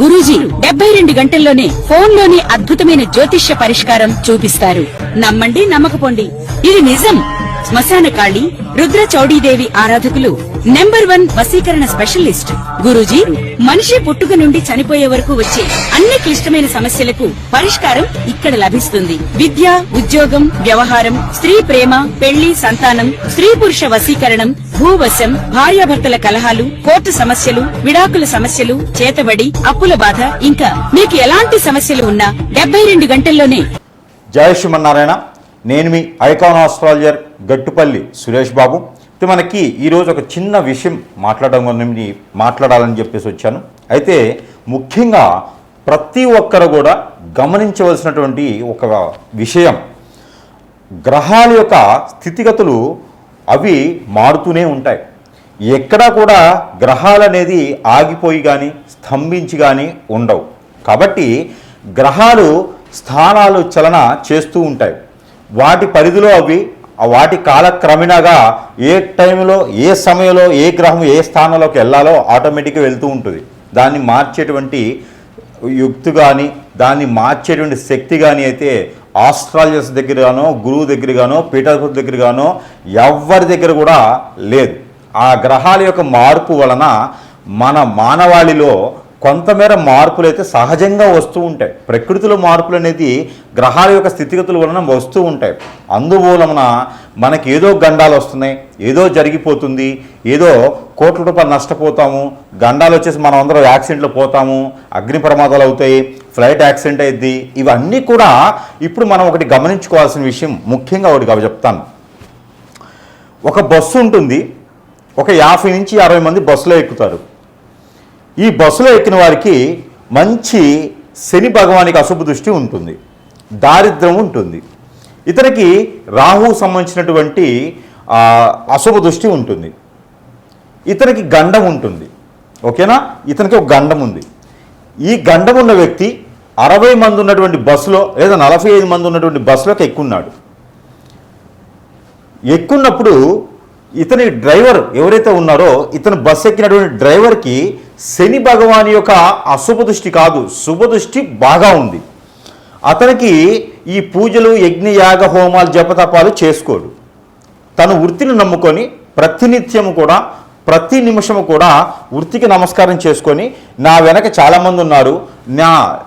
గురూజీ 72 గంటల్లోనే ఫోన్లోని అద్భుతమైన జ్యోతిష్య పరిష్కారం చూపిస్తారు. నమ్మండి, నమ్మకపోండి, ఇది నిజం. శ్మశాన కాళి రుద్ర చౌడీదేవి ఆరాధకులు నంబర్ 1 వశీకరణ స్పెషలిస్ట్ గురూజీ. మనిషి పుట్టుక నుండి చనిపోయే వరకు వచ్చే అన్ని క్లిష్టమైన సమస్యలకు పరిష్కారం ఇక్కడ లభిస్తుంది. విద్య, ఉద్యోగం, వ్యవహారం, స్త్రీ ప్రేమ, పెళ్లి, సంతానం, స్త్రీ పురుష వశీకరణం, భూవశం, భార్యాభర్తల కలహాలు, కోర్టు సమస్యలు, విడాకుల సమస్యలు, చేతబడి, అప్పుల బాధ, ఇంకా మీకు ఎలాంటి సమస్యలు ఉన్నా 72 గంటల్లోనే. జై శ్రీమన్నారాయణ. నేను మీ ఐకాన్ ఆస్ట్రాలజర్ గట్టుపల్లి సురేష్ బాబు. మనకి ఈరోజు ఒక చిన్న విషయం మాట్లాడాలని చెప్పేసి వచ్చాను. అయితే ముఖ్యంగా ప్రతి ఒక్కరు కూడా గమనించవలసినటువంటి ఒక విషయం, గ్రహాల యొక్క స్థితిగతులు అవి మారుతూనే ఉంటాయి. ఎక్కడా కూడా గ్రహాలు అనేది ఆగిపోయి కానీ స్తంభించి కానీ ఉండవు. కాబట్టి గ్రహాలు స్థానాలు చలన చేస్తూ ఉంటాయి. వాటి పరిధిలో అవి వాటి కాలక్రమేణాగా ఏ టైంలో ఏ సమయంలో ఏ గ్రహం ఏ స్థానంలోకి వెళ్ళాలో ఆటోమేటిక్గా వెళ్తూ ఉంటుంది. దాన్ని మార్చేటువంటి యుక్తి కానీ దాన్ని మార్చేటువంటి శక్తి కానీ అయితే ఆస్ట్రాలజర్స్ దగ్గరగానో, గురువు దగ్గరగానో, పీఠాధిపతుల దగ్గరగానో ఎవరి దగ్గర కూడా లేదు. ఆ గ్రహాల యొక్క మార్పు వలన మన మానవాళిలో కొంతమేర మార్పులు అయితే సహజంగా వస్తూ ఉంటాయి. ప్రకృతిలో మార్పులు అనేది గ్రహాల యొక్క స్థితిగతుల వలన వస్తూ ఉంటాయి. అందువలన మనకి ఏదో గండాలు వస్తున్నాయి, ఏదో జరిగిపోతుంది, ఏదో కోట్ల రూపాయలు నష్టపోతాము, గండాలు వచ్చేసి మనం అందరం యాక్సిడెంట్లు పోతాము, అగ్ని ప్రమాదాలు అవుతాయి, ఫ్లైట్ యాక్సిడెంట్ అయ్యిద్ది. ఇవన్నీ కూడా ఇప్పుడు మనం ఒకటి గమనించుకోవాల్సిన విషయం. ముఖ్యంగా ఒకటి చెప్తాను. ఒక బస్సు ఉంటుంది, ఒక 50 నుంచి 60 మంది బస్సులో ఎక్కుతారు. ఈ బస్సులో ఎక్కిన వారికి మంచి శని భగవానికి అశుభ దృష్టి ఉంటుంది, దారిద్ర్యం ఉంటుంది. ఇతనికి రాహు సంబంధించినటువంటి అశుభ దృష్టి ఉంటుంది. ఇతనికి గండం ఉంటుంది. ఓకేనా? ఇతనికి ఒక గండం ఉంది. ఈ గండం ఉన్న వ్యక్తి 60 మంది ఉన్నటువంటి బస్సులో లేదా 45 మంది ఉన్నటువంటి బస్సులోకి ఎక్కున్నాడు. ఎక్కున్నప్పుడు ఇతని డ్రైవర్ ఎవరైతే ఉన్నారో ఇతను బస్సు ఎక్కినటువంటి డ్రైవర్కి శని భగవాని యొక్క అశుభ దృష్టి కాదు, శుభ దృష్టి బాగా ఉంది. అతనికి ఈ పూజలు, యజ్ఞ, యాగ, హోమాలు, జపతపాలు చేసుకోడు. తను వృత్తిని నమ్ముకొని ప్రతినిత్యము కూడా ప్రతి నిమిషము కూడా వృత్తికి నమస్కారం చేసుకొని, నా వెనక చాలామంది ఉన్నారు,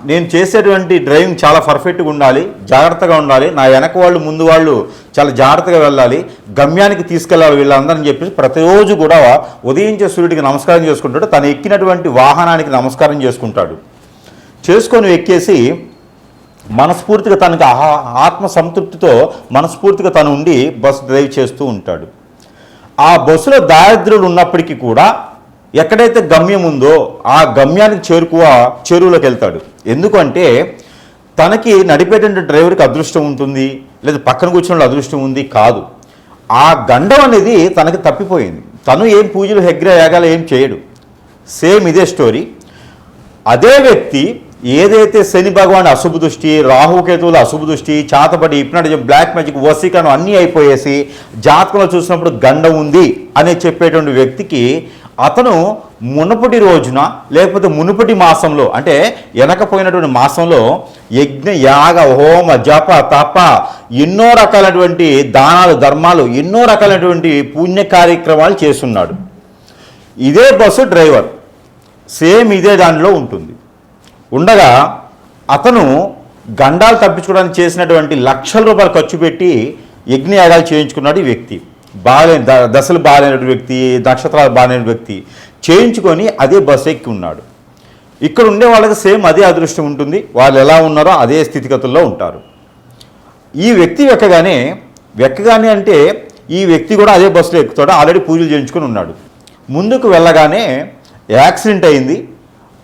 నేను చేసేటువంటి డ్రైవింగ్ చాలా పర్ఫెక్ట్గా ఉండాలి, జాగ్రత్తగా ఉండాలి, నా వెనక వాళ్ళు ముందు వాళ్ళు చాలా జాగ్రత్తగా వెళ్ళాలి, గమ్యానికి తీసుకెళ్ళాలి వీళ్ళందరని చెప్పేసి ప్రతిరోజు కూడా ఉదయించే సూర్యుడికి నమస్కారం చేసుకుంటాడు. తను ఎక్కినటువంటి వాహనానికి నమస్కారం చేసుకుంటాడు. చేసుకొని ఎక్కేసి మనస్ఫూర్తిగా తనకి ఆత్మ సంతృప్తితో మనస్ఫూర్తిగా తను ఉండి బస్సు డ్రైవ్ చేస్తూ ఉంటాడు. ఆ బస్సులో దారిద్ర్యులు ఉన్నప్పటికీ కూడా ఎక్కడైతే గమ్యం ఉందో ఆ గమ్యానికి చెరువులోకి వెళ్తాడు. ఎందుకంటే తనకి నడిపేటువంటి డ్రైవర్కి అదృష్టం ఉంటుంది, లేదా పక్కన కూర్చున్న అదృష్టం ఉంది కాదు. ఆ గండం అనేది తనకి తప్పిపోయింది. తను ఏం పూజలు, హెగ్ర, యాగాలు ఏం చేయడు. సేమ్ ఇదే స్టోరీ. అదే వ్యక్తి ఏదైతే శని భగవాన్ అశుభ దృష్టి, రాహుకేతువుల అశుభ దృష్టి, చాతపడి, హిప్నాటిజం, బ్లాక్ మ్యాజిక్, వశీకరణం అన్నీ అయిపోయేసి జాతకంలో చూసినప్పుడు గండం ఉంది అని చెప్పేటువంటి వ్యక్తికి అతను మునుపటి రోజున లేకపోతే మునుపటి మాసంలో అంటే వెనకపోయినటువంటి మాసంలో యజ్ఞ, యాగ, హోమ, జప, తప ఎన్నో రకాలైనటువంటి దానాలు, ధర్మాలు, ఎన్నో రకాలైనటువంటి పుణ్య కార్యక్రమాలు చేస్తున్నాడు. ఇదే బస్సు డ్రైవర్ సేమ్ ఇదే దానిలో ఉంటుంది. ఉండగా అతను గండాలు తప్పించుకోవడానికి చేసినటువంటి లక్షల రూపాయలు ఖర్చు పెట్టి యజ్ఞయాగాలు చేయించుకున్నాడు. ఈ వ్యక్తి బాగాలేని దశలు బాగాలేనటువంటి వ్యక్తి, నక్షత్రాలు బాగాలేని వ్యక్తి చేయించుకొని అదే బస్సు ఎక్కి ఉన్నాడు. ఇక్కడ ఉండే వాళ్ళకి సేమ్ అదే అదృష్టం ఉంటుంది. వాళ్ళు ఎలా ఉన్నారో అదే స్థితిగతుల్లో ఉంటారు. ఈ వ్యక్తి వెక్కగానే అంటే ఈ వ్యక్తి కూడా అదే బస్సులో ఎక్కుతాడు. ఆల్రెడీ పూజలు చేయించుకొని ఉన్నాడు. ముందుకు వెళ్ళగానే యాక్సిడెంట్ అయింది.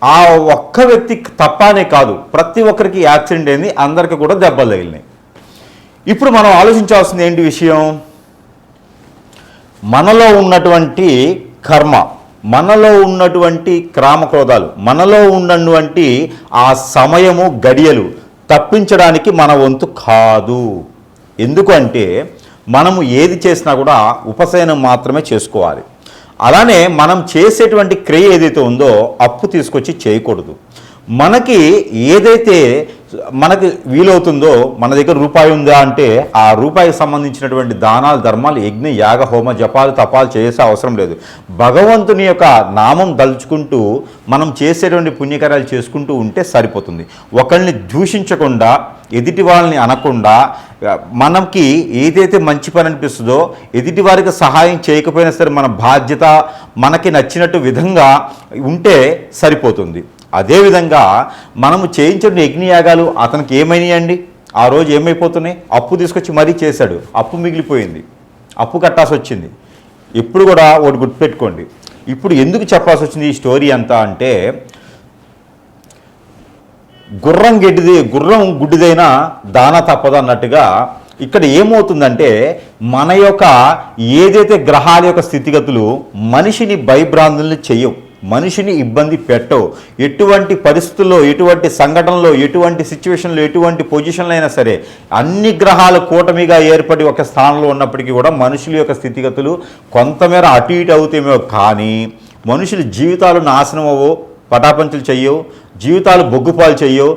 ఆ ఒక్క వ్యక్తి తప్పనే కాదు, ప్రతి ఒక్కరికి యాక్సిడెంట్ అయింది, అందరికీ కూడా దెబ్బలు తగిలినాయి. ఇప్పుడు మనం ఆలోచించాల్సింది ఏంటి విషయం? మనలో ఉన్నటువంటి కర్మ, మనలో ఉన్నటువంటి క్రామక్రోధాలు, మనలో ఉన్నటువంటి ఆ సమయము, గడియలు తప్పించడానికి మన వంతు కాదు. ఎందుకంటే మనము ఏది చేసినా కూడా ఉపశమనం మాత్రమే చేసుకోవాలి. అలానే మనం చేసేటువంటి క్రియ ఏదైతే ఉందో అప్పు తీసుకొచ్చి చేయకూడదు. మనకి ఏదైతే మనకి వీలవుతుందో, మన దగ్గర రూపాయి ఉందా అంటే ఆ రూపాయికి సంబంధించినటువంటి దానాలు, ధర్మాలు, యజ్ఞ, యాగ, హోమ, జపాలు, తపాలు చేసే అవసరం లేదు. భగవంతుని యొక్క నామం దలుచుకుంటూ మనం చేసేటువంటి పుణ్యకార్యాలు చేసుకుంటూ ఉంటే సరిపోతుంది. ఒకరిని దూషించకుండా, ఎదుటి వాళ్ళని అనకుండా, మనకి ఏదైతే మంచి పని అనిపిస్తుందో ఎదుటి వారికి సహాయం చేయకపోయినా సరే మన బాధ్యత మనకి నచ్చినట్టు విధంగా ఉంటే సరిపోతుంది. అదేవిధంగా మనము చేయించిన యజ్ఞయాగాలు అతనికి ఏమైనాయండి? ఆ రోజు ఏమైపోతున్నాయి? అప్పు తీసుకొచ్చి మరీ చేశాడు, అప్పు మిగిలిపోయింది, అప్పు కట్టాల్సి వచ్చింది. ఎప్పుడు కూడా ఒకటి గుర్తుపెట్టుకోండి. ఇప్పుడు ఎందుకు చెప్పాల్సి వచ్చింది ఈ స్టోరీ అంతా అంటే, గుర్రం గుడ్డిదైనా దాన తప్పదు అన్నట్టుగా ఇక్కడ ఏమవుతుందంటే, మన యొక్క ఏదైతే గ్రహాల యొక్క స్థితిగతులు మనిషిని భయభ్రాంతుల్ని చెయ్యవు, మనిషిని ఇబ్బంది పెట్టవు. ఎటువంటి పరిస్థితుల్లో, ఎటువంటి సంఘటనలో, ఎటువంటి సిచ్యువేషన్లో, ఎటువంటి పొజిషన్లో అయినా సరే అన్ని గ్రహాల కూటమిగా ఏర్పడి ఒక స్థానంలో ఉన్నప్పటికీ కూడా మనుషుల యొక్క స్థితిగతులు కొంతమేర అటు ఇటు అవుతామో, కానీ మనుషుల జీవితాలు నాశనం అవ్వవు, పటాపంచులు చెయ్యవు, జీవితాలు బొగ్గుపాలు చెయ్యవు,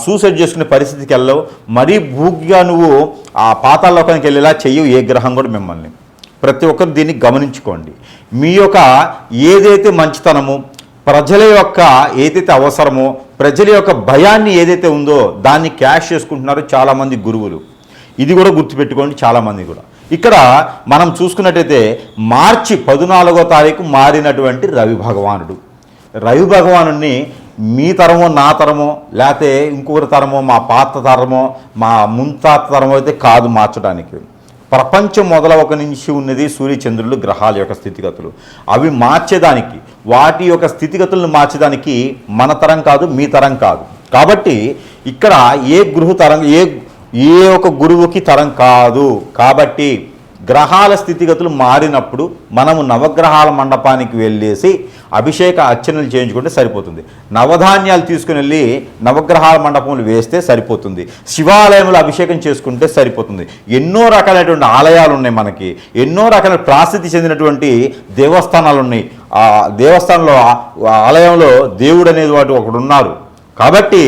సూసైడ్ చేసుకునే పరిస్థితికి వెళ్ళవు, మరీ భూగ్గా నువ్వు ఆ పాతాళలోకానికి వెళ్ళేలా చెయ్యవు ఏ గ్రహం కూడా మిమ్మల్ని. ప్రతి ఒక్కరు దీన్ని గమనించుకోండి. మీ యొక్క ఏదైతే మంచితనమో, ప్రజల యొక్క ఏదైతే అవసరమో, ప్రజల యొక్క భయాన్ని ఏదైతే ఉందో దాన్ని క్యాష్ చేసుకుంటున్నారు చాలామంది గురువులు. ఇది కూడా గుర్తుపెట్టుకోండి చాలామంది కూడా. ఇక్కడ మనం చూసుకున్నట్టయితే మార్చి 14వ తారీఖు మారినటువంటి రవి భగవానుడిని మీ తరమో, నా తరమో, లేకపోతే ఇంకొకరి తరమో, మా పాత తరమో, మా ముంతాత తరమో అయితే కాదు మార్చడానికి. ప్రపంచం మొదలవక నుంచి ఉన్నది సూర్యచంద్రులు, గ్రహాల యొక్క స్థితిగతులు. అవి మార్చేదానికి, వాటి యొక్క స్థితిగతులను మార్చేదానికి మన తరం కాదు, మీ తరం కాదు. కాబట్టి ఇక్కడ ఏ ఒక గురువుకి తరం కాదు. కాబట్టి గ్రహాల స్థితిగతులు మారినప్పుడు మనము నవగ్రహాల మండపానికి వెళ్ళేసి అభిషేక అర్చనలు చేయించుకుంటే సరిపోతుంది. నవధాన్యాలు తీసుకుని వెళ్ళి నవగ్రహాల మండపంలో వేస్తే సరిపోతుంది. శివాలయంలో అభిషేకం చేసుకుంటే సరిపోతుంది. ఎన్నో రకాలైనటువంటి ఆలయాలు ఉన్నాయి మనకి, ఎన్నో రకాల ప్రసిద్ధి చెందినటువంటి దేవస్థానాలు ఉన్నాయి. ఆ దేవస్థానంలో, ఆలయంలో దేవుడు అనేది వాటి ఒకడు ఉన్నారు. కాబట్టి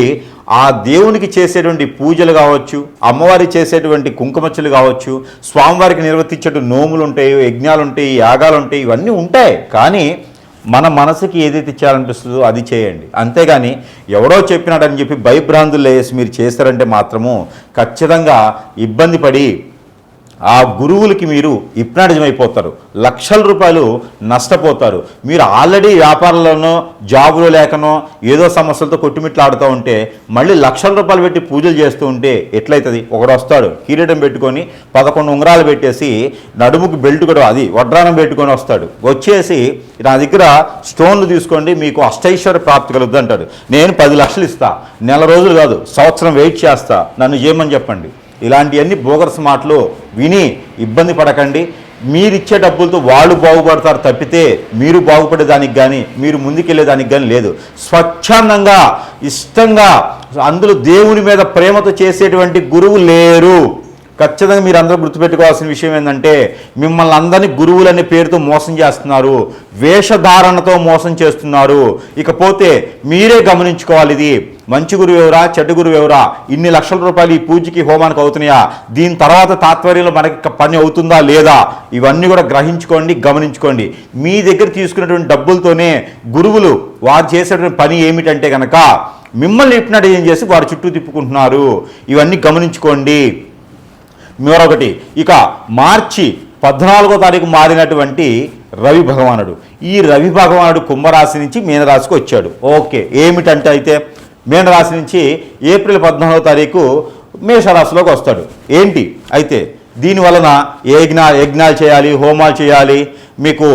ఆ దేవునికి చేసేటువంటి పూజలు కావచ్చు, అమ్మవారి చేసేటువంటి కుంకుమచ్చలు కావచ్చు, స్వామివారికి నిర్వర్తించేటు నోములు ఉంటాయి, యజ్ఞాలు ఉంటాయి, యాగాలు ఉంటాయి, ఇవన్నీ ఉంటాయి. కానీ మన మనసుకి ఏదైతే చేయాలనిపిస్తుందో అది చేయండి. అంతేగాని ఎవడో చెప్పినాడని చెప్పి భయభ్రాంతులు వేసి మీరు చేస్తారంటే మాత్రము ఖచ్చితంగా ఇబ్బంది పడి ఆ గురువులకి మీరు హిప్నాటిజం అయిపోతారు, లక్షల రూపాయలు నష్టపోతారు. మీరు ఆల్రెడీ వ్యాపారంలోనో, జాబులో లేకనో ఏదో సమస్యలతో కొట్టుమిట్లాడుతూ ఉంటే మళ్ళీ లక్షల రూపాయలు పెట్టి పూజలు చేస్తూ ఉంటే ఎట్లయితుంది? ఒకడు వస్తాడు కిరీటం పెట్టుకొని 11 ఉంగరాలు పెట్టేసి నడుముకి బెల్ట్ కూడా అది వడ్రానం పెట్టుకొని వస్తాడు. వచ్చేసి నా దగ్గర స్టోన్లు తీసుకోండి మీకు అష్టైశ్వర్య ప్రాప్తి కలుగుద్ది అంటాడు. నేను 10 లక్షలు ఇస్తా, నెల రోజులు కాదు సంవత్సరం వెయిట్ చేస్తా, నన్ను చేయమని చెప్పండి. ఇలాంటివన్నీ బోగర్స్ మాటలు విని ఇబ్బంది పడకండి. మీరిచ్చే డబ్బులతో వాళ్ళు బాగుపడతారు తప్పితే మీరు బాగుపడేదానికి కానీ, మీరు ముందుకెళ్ళేదానికి కానీ లేదు. స్వచ్ఛందంగా, ఇష్టంగా, అందులో దేవుని మీద ప్రేమతో చేసేటువంటి గురువు లేరు. ఖచ్చితంగా మీరు అందరూ గుర్తుపెట్టుకోవాల్సిన విషయం ఏంటంటే, మిమ్మల్ని అందరినీ గురువులనే పేరుతో మోసం చేస్తున్నారు, వేషధారణతో మోసం చేస్తున్నారు. ఇకపోతే మీరే గమనించుకోవాలి, ఇది మంచి గురువు ఎవరా, చెడ్డ గురువు ఎవరా, ఇన్ని లక్షల రూపాయలు ఈ పూజకి హోమానికి అవుతున్నాయా, దీని తర్వాత తాత్పర్యంలో మనకి పని అవుతుందా లేదా, ఇవన్నీ కూడా గ్రహించుకోండి, గమనించుకోండి. మీ దగ్గర తీసుకున్నటువంటి డబ్బులతోనే గురువులు వారు చేసేటువంటి పని ఏమిటంటే కనుక మిమ్మల్ని హిప్నటైజ్ చేసి వారి చుట్టూ తిప్పుకుంటున్నారు. ఇవన్నీ గమనించుకోండి. మరొకటి, ఇక మార్చి 14వ తారీఖు మారినటువంటి రవి భగవానుడు, ఈ రవి భగవానుడు కుంభరాశి నుంచి మీనరాశికి వచ్చాడు. ఓకే, ఏమిటంటే అయితే మీనరాశి నుంచి ఏప్రిల్ 14వ తారీఖు మేషరాశిలోకి వస్తాడు. ఏంటి అయితే దీనివలన యజ్ఞాలు చేయాలి, హోమాలు చేయాలి, మీకు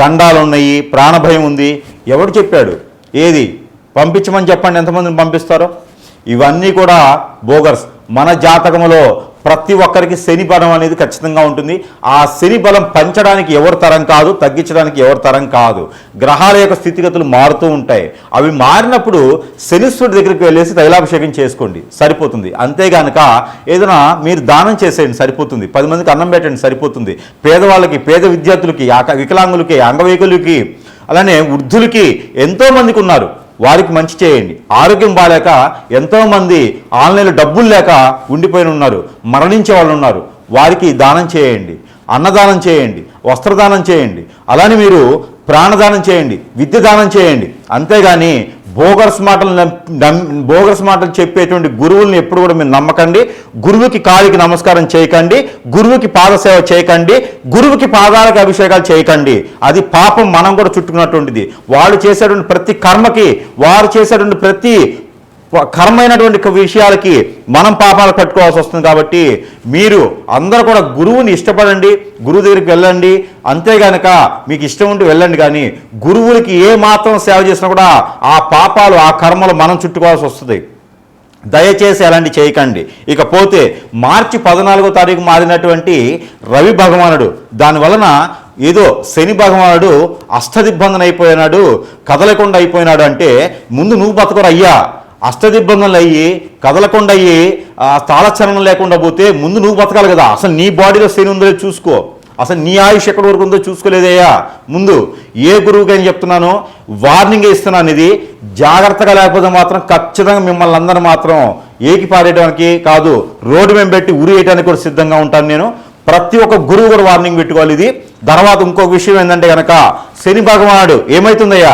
గండాలు ఉన్నాయి, ప్రాణభయం ఉంది. ఎవడు చెప్పాడు? ఏది పంపించమని చెప్పండి, ఎంతమందిని పంపిస్తారో. ఇవన్నీ కూడా బోగర్స్. మన జాతకంలో ప్రతి ఒక్కరికి శని బలం అనేది ఖచ్చితంగా ఉంటుంది. ఆ శని బలం పెంచడానికి ఎవరి తరం కాదు, తగ్గించడానికి ఎవరి తరం కాదు. గ్రహాల యొక్క స్థితిగతులు మారుతూ ఉంటాయి. అవి మారినప్పుడు శనీశ్వరుడి దగ్గరికి వెళ్ళేసి తైలాభిషేకం చేసుకోండి, సరిపోతుంది. అంతేగానక ఏదైనా మీరు దానం చేసేయండి, సరిపోతుంది. 10 మందికి అన్నం పెట్టండి, సరిపోతుంది. పేదవాళ్ళకి, పేద విద్యార్థులకి, వికలాంగులకి, అంగవైకల్యులకి, అలానే వృద్ధులకి ఎంతోమందికి ఉన్నారు. వారికి మంచి చేయండి. ఆరోగ్యం బాగాలేక ఎంతోమంది ఆన్లైన్లో డబ్బులు లేక ఉండిపోయి ఉన్నారు, మరణించే వాళ్ళు ఉన్నారు. వారికి దానం చేయండి, అన్నదానం చేయండి, వస్త్రదానం చేయండి, అలానే మీరు ప్రాణదానం చేయండి, విద్య దానం చేయండి. అంతేగాని బోగర్స్ మాటలు చెప్పేటువంటి గురువుల్ని ఎప్పుడు కూడా మీరు నమ్మకండి. గురువుకి కాలికి నమస్కారం చేయకండి, గురువుకి పాదసేవ చేయకండి, గురువుకి పాదాలకు అభిషేకాలు చేయకండి. అది పాపం మనం కూడా చుట్టుకున్నటువంటిది. వాళ్ళు చేసేటువంటి ప్రతి కర్మకి, వారు చేసేటువంటి ప్రతి కర్మైనటువంటి విషయాలకి మనం పాపాలు కట్టుకోవాల్సి వస్తుంది. కాబట్టి మీరు అందరూ కూడా గురువుని ఇష్టపడండి, గురువు దగ్గరికి వెళ్ళండి. అంతేగానక మీకు ఇష్టం ఉంటే వెళ్ళండి, కానీ గురువులకి ఏ మాత్రం సేవ చేసినా కూడా ఆ పాపాలు, ఆ కర్మలు మనం చుట్టుకోవాల్సి వస్తుంది. దయచేసి అలాంటి చేయకండి. ఇకపోతే మార్చి 14వ తారీఖు మారినటువంటి రవి భగవానుడు, దానివలన ఏదో శని భగవానుడు అష్టదిబ్బందన అయిపోయినాడు, కదలకుండా అయిపోయినాడు అంటే ముందు నువ్వు బతకరు అయ్యా. అష్టదిబ్బందులు అయ్యి కదలకుండా అయ్యి తాళచలనం లేకుండా పోతే ముందు నువ్వు బతకాలి కదా. అసలు నీ బాడీలో శని ఉందో చూసుకో, అసలు నీ ఆయుష్ ఎక్కడి వరకు ఉందో చూసుకోలేదయ్యా. ముందు ఏ గురువుకైనా చెప్తున్నానో వార్నింగ్ ఇస్తున్నాను, ఇది జాగ్రత్తగా లేకపోతే మాత్రం ఖచ్చితంగా మిమ్మల్ని అందరూ మాత్రం ఏకి పారేయడానికి కాదు, రోడ్డు మేము పెట్టి ఉరి వేయడానికి కూడా సిద్ధంగా ఉంటాను నేను. ప్రతి ఒక్క గురువు కూడా వార్నింగ్ పెట్టుకోవాలి ఇది. తర్వాత ఇంకొక విషయం ఏంటంటే కనుక శని భగవానుడు ఏమవుతుందయ్యా,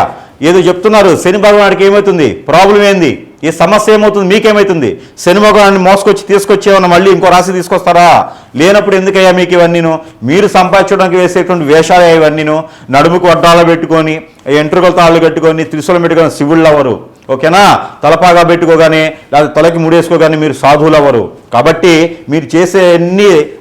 ఏదో చెప్తున్నారు, శని భగవానుడికి ఏమవుతుంది, ప్రాబ్లం ఏంది, ఈ సమస్య ఏమవుతుంది, మీకేమవుతుంది? శని భగవాన్ని మోసుకొచ్చి తీసుకొచ్చేమన్నా మళ్ళీ ఇంకో రాశి తీసుకొస్తారా? లేనప్పుడు ఎందుకయ్యా మీకు ఇవన్నీను? మీరు సంపాదించడానికి వేసేటువంటి వేషాలు ఇవన్నీను. నడుముకు వడ్డాలు పెట్టుకొని, ఎంట్రుకల తాళ్ళు కట్టుకొని, త్రిశూలం పెట్టుకొని శివుళ్ళు అవ్వరు, ఓకేనా? తలపాగా పెట్టుకోగానే లేదా తలకి ముడేసుకోగానే మీరు సాధువులు అవ్వరు. కాబట్టి మీరు చేసే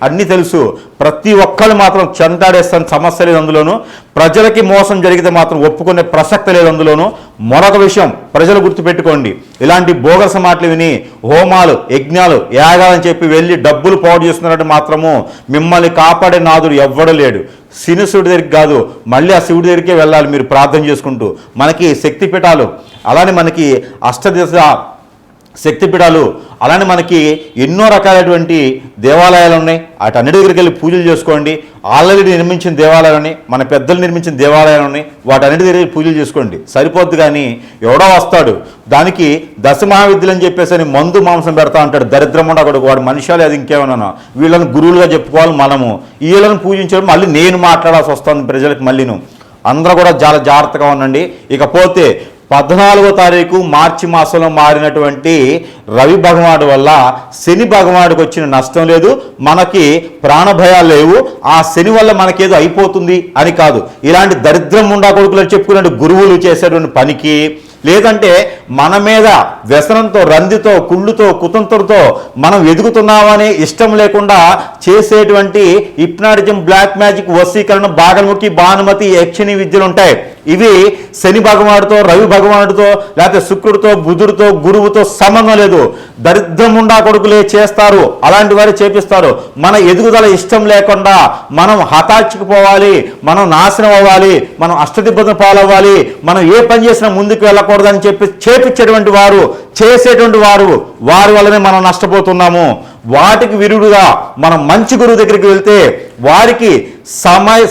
అన్నీ తెలుసు. ప్రతి ఒక్కరు మాత్రం చెంటాడేస్తాను, సమస్య లేదు అందులోను. ప్రజలకి మోసం జరిగితే మాత్రం ఒప్పుకునే ప్రసక్తి లేదు అందులోను. మరొక విషయం ప్రజలు గుర్తుపెట్టుకోండి, ఇలాంటి బోగస మాటలు విని హోమాలు, యజ్ఞాలు, యాగాలని చెప్పి వెళ్ళి డబ్బులు పాడు చేస్తున్నట్టు మాత్రము మిమ్మల్ని కాపాడే నాదుడు ఎవ్వడూ లేడు. శివుడి దగ్గరికి కాదు, మళ్ళీ ఆ శివుడి దగ్గరికే వెళ్ళాలి మీరు ప్రార్థన చేసుకుంటూ. మనకి శక్తిపీఠాలు, అలానే మనకి అష్టదిశ శక్తిపీఠాలు, అలానే మనకి ఎన్నో రకాలైనటువంటి దేవాలయాలు ఉన్నాయి. వాటన్నిటి దగ్గరికి వెళ్ళి పూజలు చేసుకోండి. ఆల్రెడీ నిర్మించిన దేవాలయాలు ఉన్నాయి, మన పెద్దలు నిర్మించిన దేవాలయాలు ఉన్నాయి, వాటన్నిటి దగ్గర పూజలు చేసుకోండి, సరిపోద్ది. కానీ ఎవడో వస్తాడు దానికి దశమహావిద్యలు అని చెప్పేసి మందు మాంసం పెడతా అంటాడు, దరిద్రం ఉండకూడదు వాడు. మనుషాలు అది ఇంకేమన్నా, వీళ్ళని గురువులుగా చెప్పుకోవాలి మనము, వీళ్ళని పూజించడం మళ్ళీ నేను మాట్లాడాల్సి వస్తుంది ప్రజలకు. మళ్ళీను అందరూ కూడా చాలా జాగ్రత్తగా ఉండండి. ఇకపోతే 14వ తారీఖు మార్చి మాసంలో మారినటువంటి రవి భగవానుడు వల్ల శని భగవానుడికి వచ్చిన నష్టం లేదు, మనకి ప్రాణభయాలు లేవు. ఆ శని వల్ల మనకేదో అయిపోతుంది అని కాదు. ఇలాంటి దరిద్రం ఉండా కొడుకులు చెప్పుకునే గురువులు చేసేటువంటి పనికి, లేదంటే మన మీద వ్యసనంతో, రందితో, కుళ్ళుతో, కుతంత్రంతో మనం ఎదుగుతున్నామని ఇష్టం లేకుండా చేసేటువంటి హిప్నాటిజం, బ్లాక్ మ్యాజిక్, వశీకరణ, బాగల్ముఖి, భానుమతి, యక్షిణి విద్యలు ఉంటాయి. ఇవి శని భగవానుడితో, రవి భగవానుడితో, లేకపోతే శుక్రుడితో, బుధుడితో, గురువుతో సంబంధం లేదు. దరిద్రముండా కొడుకులే చేస్తారు, అలాంటి వారు చేపిస్తారు. మన ఎదుగుదల ఇష్టం లేకుండా మనం హతాచుకుపోవాలి, మనం నాశనం అవ్వాలి, మనం అష్టదిబ్బతం పాలవ్వాలి, మనం ఏ పని చేసినా ముందుకు వెళ్ళకూడదని చెప్పి చేపించేటువంటి వారు, చేసేటువంటి వారు, వారి వల్లనే మనం నష్టపోతున్నాము. వాటికి విరుడుగా మనం మంచి గురువు దగ్గరికి వెళ్తే వారికి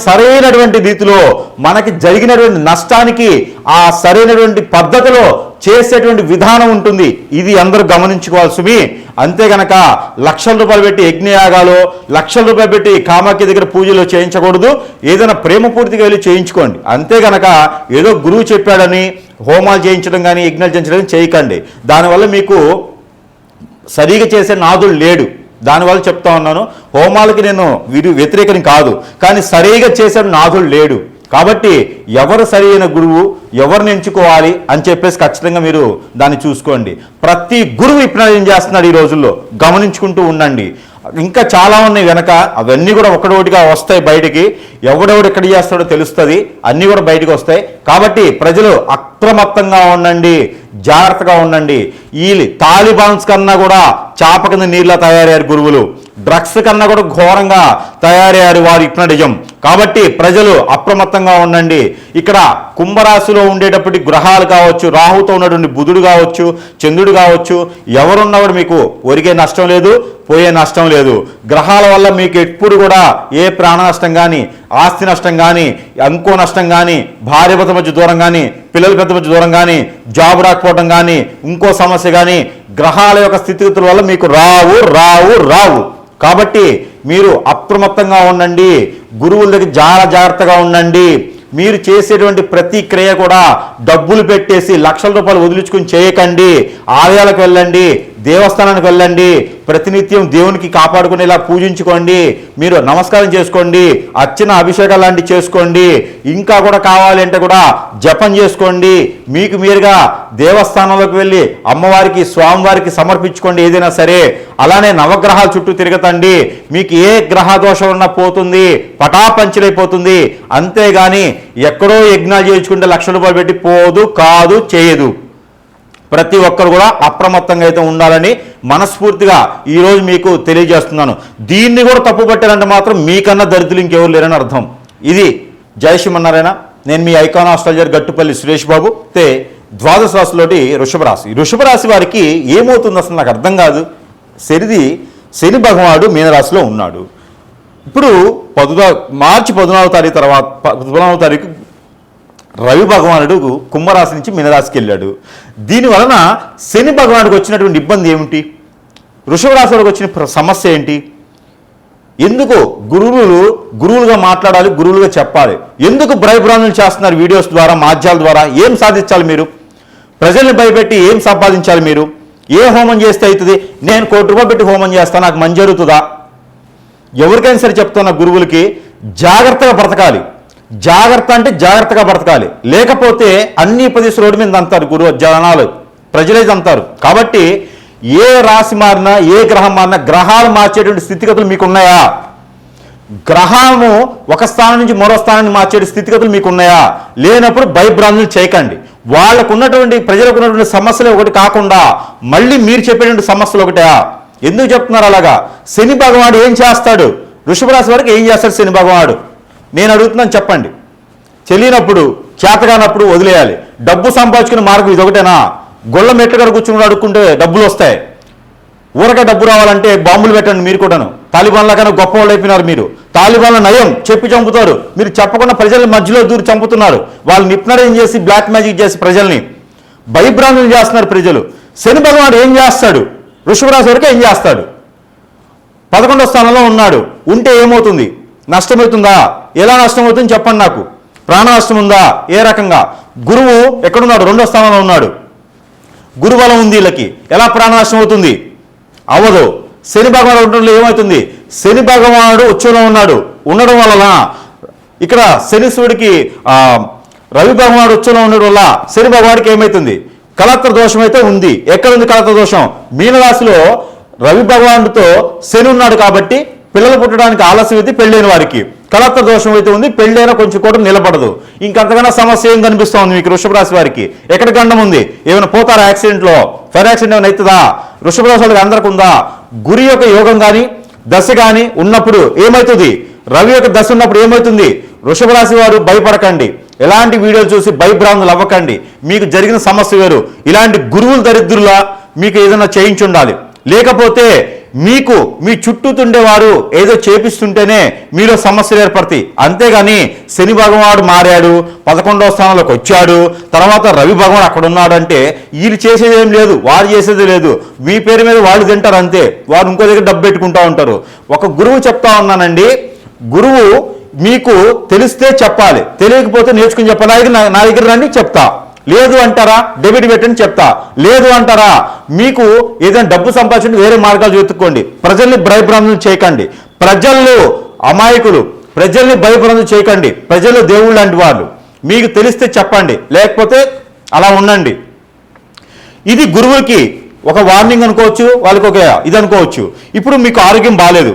సరైనటువంటి రీతిలో మనకి జరిగినటువంటి నష్టానికి ఆ సరైనటువంటి పద్ధతిలో చేసేటువంటి విధానం ఉంటుంది. ఇది అందరూ గమనించుకోవాలి సుమి. అంతే గనక లక్షల రూపాయలు పెట్టి యజ్ఞయాగాలు, లక్షల రూపాయలు పెట్టి కామాఖ్య దగ్గర పూజలు చేయించకూడదు. ఏదైనా ప్రేమపూర్తిగా వెళ్ళి చేయించుకోండి. అంతే గనక ఏదో గురువు చెప్పాడని హోమాలు చేయించడం కానీ, యజ్ఞాలు చేయించడం చేయకండి. దానివల్ల మీకు సరిగా చేసే నాదుడు లేడు. దానివల్ల చెప్తా ఉన్నాను, హోమాలకి నేను వ్యతిరేకని కాదు, కానీ సరిగా చేసే నాదుడు లేడు. కాబట్టి ఎవరు సరైన గురువు, ఎవరిని ఎంచుకోవాలి అని చెప్పేసి ఖచ్చితంగా మీరు దాన్ని చూసుకోండి. ప్రతి గురువు ఇప్పుడు ఏం చేస్తున్నాడు ఈ రోజుల్లో గమనించుకుంటూ ఉండండి. ఇంకా చాలా ఉన్నాయి వెనక, అవన్నీ కూడా ఒకటోటిగా వస్తాయి బయటికి. ఎవడెవడు ఎక్కడ చేస్తాడో తెలుస్తుంది, అన్నీ కూడా బయటికి వస్తాయి. కాబట్టి ప్రజలు అప్రమత్తంగా ఉండండి, జాగ్రత్తగా ఉండండి. ఈ తాలిబాన్స్ కన్నా కూడా చాప కింద నీళ్ళ తయారయ్యారు గురువులు. డ్రగ్స్ కన్నా కూడా ఘోరంగా తయారయ్యారు వారు హిప్నటిజం. కాబట్టి ప్రజలు అప్రమత్తంగా ఉండండి. ఇక్కడ కుంభరాశిలో ఉండేటప్పటి గ్రహాలు కావచ్చు, రాహుతో ఉన్నటువంటి బుధుడు కావచ్చు, చంద్రుడు కావచ్చు, ఎవరున్నవాడు మీకు ఒరిగే నష్టం లేదు, పోయే నష్టం లేదు. గ్రహాల వల్ల మీకు ఎప్పుడు కూడా ఏ ప్రాణ నష్టం కానీ, ఆస్తి నష్టం కానీ, ఇంకో నష్టం కానీ, భార్య భర్త మధ్య దూరం కానీ, పిల్లల పెద్ద మధ్య దూరం కానీ, జాబ్ రాకపోవడం కానీ, ఇంకో సమస్య కానీ గ్రహాల యొక్క స్థితిగతుల వల్ల మీకు రావు. కాబట్టి మీరు అప్రమత్తంగా ఉండండి. గురువుల దగ్గర చాలా జాగ్రత్తగా ఉండండి. మీరు చేసేటువంటి ప్రతి క్రియ కూడా డబ్బులు పెట్టేసి లక్షల రూపాయలు వదిలించుకుని చేయకండి. ఆలయాలకు వెళ్ళండి, దేవస్థానానికి వెళ్ళండి, ప్రతినిత్యం దేవునికి కాపాడుకునేలా పూజించుకోండి, మీరు నమస్కారం చేసుకోండి, అర్చన అభిషేకాలు లాంటివి చేసుకోండి. ఇంకా కూడా కావాలి అంటే కూడా జపం చేసుకోండి. మీకు మీరుగా దేవస్థానంలోకి వెళ్ళి అమ్మవారికి, స్వామివారికి సమర్పించుకోండి ఏదైనా సరే. అలానే నవగ్రహాల చుట్టూ తిరగతండి. మీకు ఏ గ్రహ దోషం ఉన్నా పోతుంది, పటాపంచలైపోతుంది. అంతేగాని ఎక్కడో యజ్ఞాలు చేయించుకుంటే లక్షల రూపాయలు పెట్టి పోదు, కాదు, చేయదు. ప్రతి ఒక్కరు కూడా అప్రమత్తంగా అయితే ఉండాలని మనస్ఫూర్తిగా ఈరోజు మీకు తెలియజేస్తున్నాను. దీన్ని కూడా తప్పు పట్టారంటే మాత్రం మీకన్నా దరిద్రులు ఇంకెవరు లేరని అర్థం. ఇది జై శ్రీమన్నారాయణ. నేను మీ ఐకాన్ ఆస్ట్రాలజర్ గట్టుపల్లి సురేష్ బాబు. ద్వాదశ రాశిలోటి వృషభ రాశి వారికి ఏమవుతుంది అసలు నాకు అర్థం కాదు. శని భగవానుడు మీనరాశిలో ఉన్నాడు. ఇప్పుడు మార్చి 14వ తారీఖు రవి భగవానుడు కుంభరాశి నుంచి మీనరాశికి వెళ్ళాడు. దీనివలన శని భగవానుడికి వచ్చినటువంటి ఇబ్బంది ఏమిటి? వృషభ రాశి వారికి వచ్చిన సమస్య ఏంటి? ఎందుకు గురువులుగా మాట్లాడాలి, గురువులుగా చెప్పాలి? ఎందుకు భయభ్రాంతులు చేస్తున్నారు వీడియోస్ ద్వారా, మాధ్యాల ద్వారా? ఏం సాధించాలి మీరు? ప్రజల్ని భయపెట్టి ఏం సంపాదించాలి మీరు? ఏ హోమం చేస్తే అవుతుంది? నేను ₹1 కోటి పెట్టి హోమం చేస్తాను, నాకు మంచి జరుగుతుందా? ఎవరికైనా సరే చెప్తున్న గురువులకి జాగ్రత్తగా బ్రతకాలి. జాగ్రత్త అంటే జాగ్రత్తగా బ్రతకాలి. లేకపోతే అన్ని ప్రదేశం రోడ్డు మీద అంటారు జనాలు, ప్రజలైతే అంటారు. కాబట్టి ఏ రాశి మారినా, ఏ గ్రహం మారినా, గ్రహాలు మార్చేటువంటి స్థితిగతులు మీకు ఉన్నాయా? గ్రహము ఒక స్థానం నుంచి మరో స్థానాన్ని మార్చే స్థితిగతులు మీకు ఉన్నాయా? లేనప్పుడు భయభ్రాంతులు చేయకండి. ప్రజలకు ఉన్నటువంటి సమస్యలు ఒకటి కాకుండా మళ్ళీ మీరు చెప్పేటువంటి సమస్యలు ఒకటా? ఎందుకు చెప్తున్నారు అలాగా? శని భగవానుడు ఏం చేస్తాడు? వృషభ రాశి వారికి ఏం చేస్తాడు శని భగవానుడు? నేను అడుగుతున్నాను, చెప్పండి. తెలియనప్పుడు, చేతగానప్పుడు వదిలేయాలి. డబ్బు సంపాదించుకునే మార్గం ఇది ఒకటేనా? గొళ్ళ మెట్ల గారు కూర్చుని అడుక్కుంటే డబ్బులు వస్తాయి. ఊరక డబ్బు రావాలంటే బాంబులు పెట్టండి. మీరు కూడాను తాలిబాన్ల కన్నా గొప్ప వాళ్ళు అయిపోయినారు. మీరు తాలిబాన్ల నయం చెప్పి చంపుతారు. మీరు చెప్పకుండా ప్రజల మధ్యలో దూరి చంపుతున్నారు. వాళ్ళు నిప్నరేం చేసి బ్లాక్ మ్యాజిక్ చేసి ప్రజల్ని భయభ్రాంతులు చేస్తున్నారు ప్రజలు. శని భగవానుడు ఏం చేస్తాడు? వృషభ రాశి వరకు ఏం చేస్తాడు? 11వ స్థానంలో ఉన్నాడు. ఉంటే ఏమవుతుంది? నష్టమవుతుందా? ఎలా నష్టమవుతుంది చెప్పండి నాకు. ప్రాణ నష్టం ఉందా? ఏ రకంగా? గురువు ఎక్కడున్నాడు? 2వ స్థానంలో ఉన్నాడు. గురుబలం ఉంది వీళ్ళకి. ఎలా ప్రాణ నష్టం అవుతుంది? అవ్వదు. శని భగవానుడు ఉండడంలో ఏమవుతుంది? శని భగవానుడు ఉచ్చలో ఉండడం వలన ఇక్కడ శనీశ్వరుడికి రవి భగవానుడు ఉచ్చలో ఉండడం వల్ల శని భగవానుడికి ఏమవుతుంది? కలత్ర దోషం అయితే ఉంది. ఎక్కడుంది కలత్ర దోషం? మీనరాశిలో రవి భగవానుడితో శని ఉన్నాడు కాబట్టి పిల్లలు పుట్టడానికి ఆలస్యం అయితే పెళ్ళైన వారికి కలత్ర దోషం అయితే ఉంది. పెళ్ళైనా కొంచెం కూడా నిలబడదు. ఇంకంతకన్నా సమస్య ఏం కనిపిస్తోంది మీకు వృషభ రాశి వారికి? ఎక్కడ గండం ఉంది? ఏమైనా పోతారా యాక్సిడెంట్లో? ఫైర్ యాక్సిడెంట్ ఏమైనా అవుతుందా? వృషభ రాశి వాళ్ళకి అందరికి ఉందా? గురి యొక్క యోగం కానీ దశ కానీ ఉన్నప్పుడు ఏమవుతుంది? రవి యొక్క దశ ఉన్నప్పుడు ఏమవుతుంది? వృషభ రాశి వారు భయపడకండి. ఎలాంటి వీడియోలు చూసి భయభ్రాంతులు అవ్వకండి. మీకు జరిగిన సమస్య వేరు. ఇలాంటి గురువులు దరిద్రులా మీకు ఏదైనా చేయించి ఉండాలి. లేకపోతే మీకు మీ చుట్టూ ఉండేవారు ఏదో చేపిస్తుంటేనే మీలో సమస్యలు ఏర్పడతాయి. అంతేగాని శని భగవానుడు మారాడు, 11వ స్థానంలోకి వచ్చాడు, తర్వాత రవి భగవానుడు అక్కడ ఉన్నాడు అంటే వీళ్ళు చేసేది ఏం లేదు, వారు చేసేది లేదు. మీ పేరు మీద వాళ్ళు తింటారు అంతే. వారు ఇంకో దగ్గర డబ్బు పెట్టుకుంటూ ఉంటారు. ఒక గురువు చెప్తా ఉన్నానండి, గురువు మీకు తెలిస్తే చెప్పాలి, తెలియకపోతే నేర్చుకుని చెప్పాలి. నా దగ్గర రండి చెప్తా. లేదు అంటారా? డెబిట్ పెట్టని చెప్తా. లేదు అంటారా? మీకు ఏదైనా డబ్బు సంపాదించండి, వేరే మార్గాలు వెతుక్కోండి. ప్రజల్ని భయభ్రాంతులు చేయకండి. ప్రజలు అమాయకులు, ప్రజల్ని భయభ్రాంతులు చేయకండి. ప్రజలు దేవుళ్ళు లాంటి వాళ్ళు. మీకు తెలిస్తే చెప్పండి, లేకపోతే అలా ఉండండి. ఇది గురువుకి ఒక వార్నింగ్ అనుకోవచ్చు, వాళ్ళకి ఒక ఇది అనుకోవచ్చు. ఇప్పుడు మీకు ఆరోగ్యం బాగాలేదు,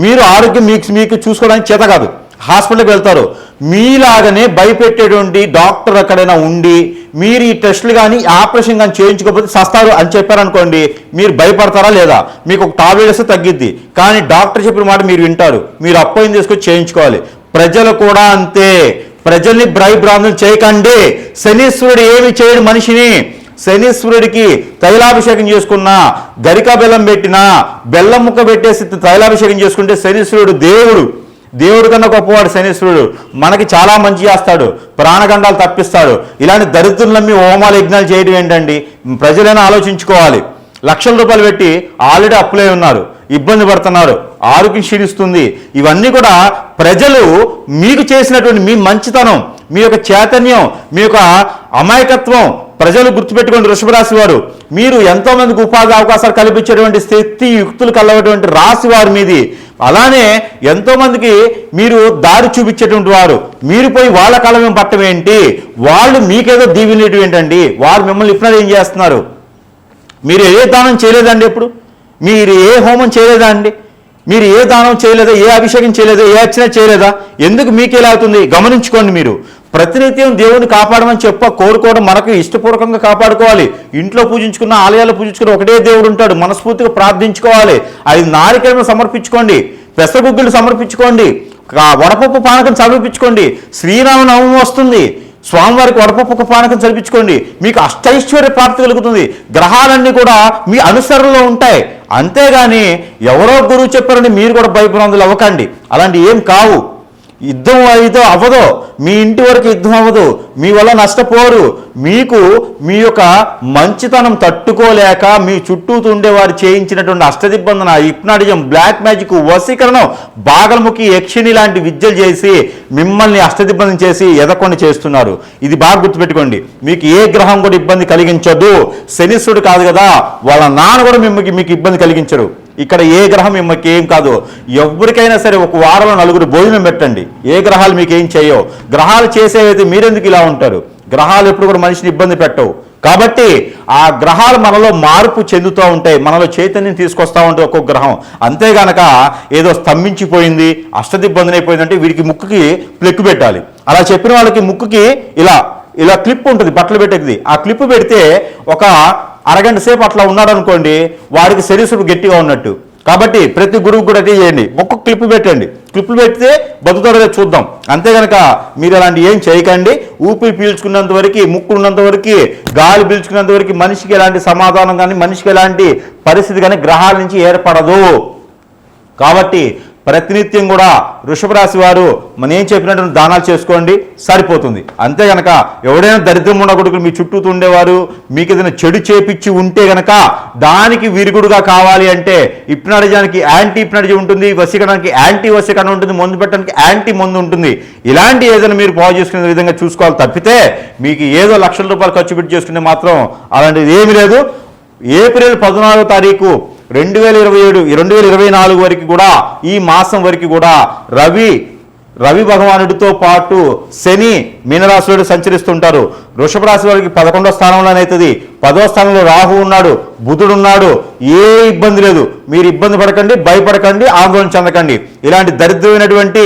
మీరు ఆరోగ్యం మీకు చూసుకోవడానికి చేత కాదు, హాస్పిటల్కి వెళ్తారు. మీలాగనే భయపెట్టేటువంటి డాక్టర్ ఎక్కడైనా ఉండి మీరు ఈ టెస్టులు కానీ ఆపరేషన్ కానీ చేయించుకోకపోతే సస్తారు అని చెప్పారనుకోండి, మీరు భయపడతారా లేదా? మీకు ఒక టాబ్లెట్ వేస్తే తగ్గిద్ది, కానీ డాక్టర్ చెప్పిన మాట మీరు వింటారు, మీరు అపాయింట్ తీసుకొని చేయించుకోవాలి. ప్రజలు కూడా అంతే, ప్రజల్ని భయభ్రాంతులు చేయకండి. శనీశ్వరుడు ఏమి చేయడు మనిషిని. శనీశ్వరుడికి తైలాభిషేకం చేసుకున్నా, గరిక బెల్లం పెట్టినా, బెల్లం ముక్క పెట్టేసి తైలాభిషేకం చేసుకుంటే శనీశ్వరుడు దేవుడు కన్నా గొప్పవాడు శనీశ్వరుడు. మనకి చాలా మంచి చేస్తాడు, ప్రాణగండాలు తప్పిస్తాడు. ఇలాంటి దరిద్రులు నమ్మి హోమాలు యజ్ఞాలు చేయడం ఏంటండి? ప్రజలైనా ఆలోచించుకోవాలి. లక్షల రూపాయలు పెట్టి ఆల్రెడీ అప్పులై ఉన్నారు, ఇబ్బంది పడుతున్నారు, ఆరోగ్యం క్షీణిస్తుంది. ఇవన్నీ కూడా ప్రజలు మీకు చేసినటువంటి మీ మంచితనం, మీ యొక్క చైతన్యం, మీ యొక్క అమాయకత్వం ప్రజలు గుర్తుపెట్టుకోండి. వృషభ రాశి వారు, మీరు ఎంతో మందికి ఉపాధి అవకాశాలు కల్పించేటువంటి శక్తి యుక్తులు కలవటువంటి రాశి వారు మీది. అలానే ఎంతో మందికి మీరు దారి చూపించేటువంటి వారు. మీరు పోయి వాళ్ళ కళం పట్టం ఏంటి? వాళ్ళు మీకేదో దీవెనేటి ఏంటండి? వారు మిమ్మల్ని ఇప్పుడు ఏం చేస్తున్నారు? మీరు ఏ దానం చేయలేదండి? ఎప్పుడు మీరు ఏ హోమం చేయలేదా అండి? మీరు ఏ దానం చేయలేదా? ఏ అభిషేకం చేయలేదా? ఏ అర్చన చేయలేదా? ఎందుకు మీకు ఎలా అవుతుంది? గమనించుకోండి. మీరు ప్రతినిత్యం దేవుని కాపాడమని కోరుకోవడం మనకు ఇష్టపూర్వకంగా కాపాడుకోవాలి. ఇంట్లో పూజించుకున్న, ఆలయాలు పూజించుకున్న ఒకటే దేవుడు ఉంటాడు. మనస్ఫూర్తిగా ప్రార్థించుకోవాలి. 5 నారికేళను సమర్పించుకోండి, పెసరగుగ్గులు సమర్పించుకోండి, వడపప్పు పానకం సమర్పించుకోండి. శ్రీరామనవమి వస్తుంది, స్వామివారికి వడపప్పు పానకం చదివించుకోండి. మీకు అష్టైశ్వర్య ప్రాప్తి కలుగుతుంది. గ్రహాలన్నీ కూడా మీ అనుసరణలో ఉంటాయి. అంతేగాని ఎవరో గురువు చెప్పారని మీరు కూడా భయభ్రాంతులు అవ్వకండి. అలాంటి ఏం కావు. యుద్ధం అయితే అవ్వదు, మీ ఇంటి వరకు యుద్ధం అవ్వదు, మీ వల్ల నష్టపోరు. మీకు మీ యొక్క మంచితనం తట్టుకోలేక మీ చుట్టూ ఉండేవారు చేయించినటువంటి అష్టదిబ్బందన, హిప్నాటిజం, బ్లాక్ మ్యాజిక్, వశీకరణం, బాగల్ముఖి, యక్షిణి లాంటి విద్యలు చేసి మిమ్మల్ని అష్టదిబ్బందం చేసి ఎదకొని చేస్తున్నారు. ఇది బాగా గుర్తుపెట్టుకోండి. మీకు ఏ గ్రహం కూడా ఇబ్బంది కలిగించదు. శనీశ్వరుడు కాదు కదా, వాళ్ళ నాన్న కూడా మీకు ఇబ్బంది కలిగించరు. ఇక్కడ ఏ గ్రహం మిమ్మల్ని ఏం కాదు. ఎవరికైనా సరే ఒక వారంలో 4 భోజనం పెట్టండి, ఏ గ్రహాలు మీకు ఏం చేయవు. గ్రహాలు చేసేవైతే మీరెందుకు ఇలా ఉంటారు? గ్రహాలు ఎప్పుడు కూడా మనిషిని ఇబ్బంది పెట్టవు. కాబట్టి ఆ గ్రహాలు మనలో మార్పు చెందుతూ ఉంటాయి, మనలో చైతన్యం తీసుకొస్తూ ఉంటాయి ఒక్కొక్క గ్రహం. అంతేగానక ఏదో స్తంభించిపోయింది, అష్టదిబ్బంది అయిపోయిందంటే వీడికి ముక్కుకి ప్లెక్కు పెట్టాలి. అలా చెప్పిన వాళ్ళకి ముక్కుకి ఇలా క్లిప్ ఉంటుంది బట్టలు పెట్టేది. ఆ క్లిప్ పెడితే ఒక అరగంట సేపు అట్లా ఉన్నాడు అనుకోండి, వాడికి శరీరం గట్టిగా ఉన్నట్టు. కాబట్టి ప్రతి గురువు కూడా అదే చేయండి, ఒక్కొక్క క్లిప్ పెట్టండి. క్లిప్లు పెడితే బతుకుతాడో చూద్దాం. అంతే కనుక మీరు అలాంటి ఏం చేయకండి. ఊపిరి పీల్చుకున్నంత వరకు, ముక్కు ఉన్నంత వరకు, గాలి పీల్చుకున్నంత వరకు మనిషికి ఎలాంటి సమాధానం కానీ, మనిషికి ఎలాంటి పరిస్థితి కానీ గ్రహాల నుంచి ఏర్పడదు. కాబట్టి ప్రతినిత్యం కూడా వృషభ రాశి వారు మనం ఏం చెప్పినటువంటి దానాలు చేసుకోండి, సరిపోతుంది. అంతే గనక ఎవడైనా దరిద్రం ఉండకూడదు మీ చుట్టూ ఉండేవారు మీకు ఏదైనా చెడు చేపించి ఉంటే గనక దానికి విరుగుడుగా కావాలి అంటే హిప్నాటిజానికి యాంటీ హిప్నాటిజం ఉంటుంది, వశీకరణానికి యాంటీ వశీకరణ ఉంటుంది, మందు పెట్టడానికి యాంటీ మందు ఉంటుంది. ఇలాంటి ఏదైనా మీరు పావు చేసుకునే విధంగా చూసుకోవాలి తప్పితే మీకు ఏదో లక్షల రూపాయలు ఖర్చు పెట్టి చేసుకునే మాత్రం అలాంటిది ఏమీ లేదు. ఏప్రిల్ 14వ తారీఖు 2024 వరకు కూడా, ఈ మాసం వరకు కూడా రవి భగవానుడితో పాటు శని మీనరాశిలో సంచరిస్తుంటారు. వృషభ రాశి వారికి 11వ స్థానంలోనైతుంది, 10వ స్థానంలో రాహు ఉన్నాడు, బుధుడు ఉన్నాడు. ఏ ఇబ్బంది లేదు. మీరు ఇబ్బంది పడకండి, భయపడకండి, ఆందోళన చెందకండి. ఇలాంటి దరిద్రమైనటువంటి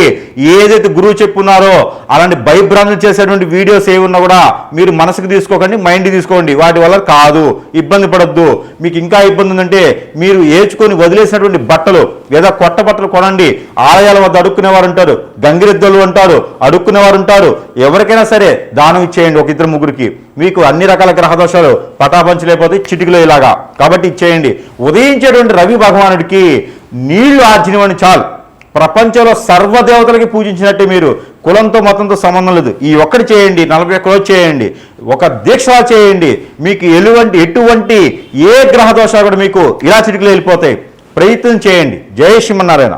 ఏదైతే గురువు చెప్పున్నారో అలాంటి భయభ్రాంతులు చేసేటువంటి వీడియోస్ ఏమున్నా కూడా మీరు మనసుకు తీసుకోకండి, మైండ్ తీసుకోండి. వాటి వల్ల కాదు, ఇబ్బంది పడద్దు. మీకు ఇంకా ఇబ్బంది ఉందంటే మీరు ఏచుకొని వదిలేసినటువంటి బట్టలు లేదా కొత్త బట్టలు కొనండి. ఆలయాల వద్ద అడుక్కునేవారు ఉంటారు, గంగిరెద్దులు అంటారు, అడుక్కునేవారు ఉంటారు. ఎవరికైనా సరే దానం ఇచ్చేయండి, 1-2-3కి. మీకు అన్ని రకాల గ్రహ దోషాలు పటాపంచలేకపోతే చిటికలో ఇలాగా. కాబట్టి ఇచ్చేయండి. ఉదయించేటువంటి రవి భగవానుడికి నీళ్లు ఆర్జినవని చాలు. ప్రపంచంలో సర్వదేవతలకి పూజించినట్టే. మీరు కులంతో మతంతో సంబంధం లేదు. ఈ ఒక్కటి చేయండి, 41 రోజు చేయండి, ఒక దీక్ష చేయండి. మీకు ఎటువంటి ఏ గ్రహ దోషాలు కూడా మీకు ఇలా చిటికలో వెళ్ళిపోతాయి. ప్రయత్నం చేయండి. జై శ్రీమన్నారాయణ.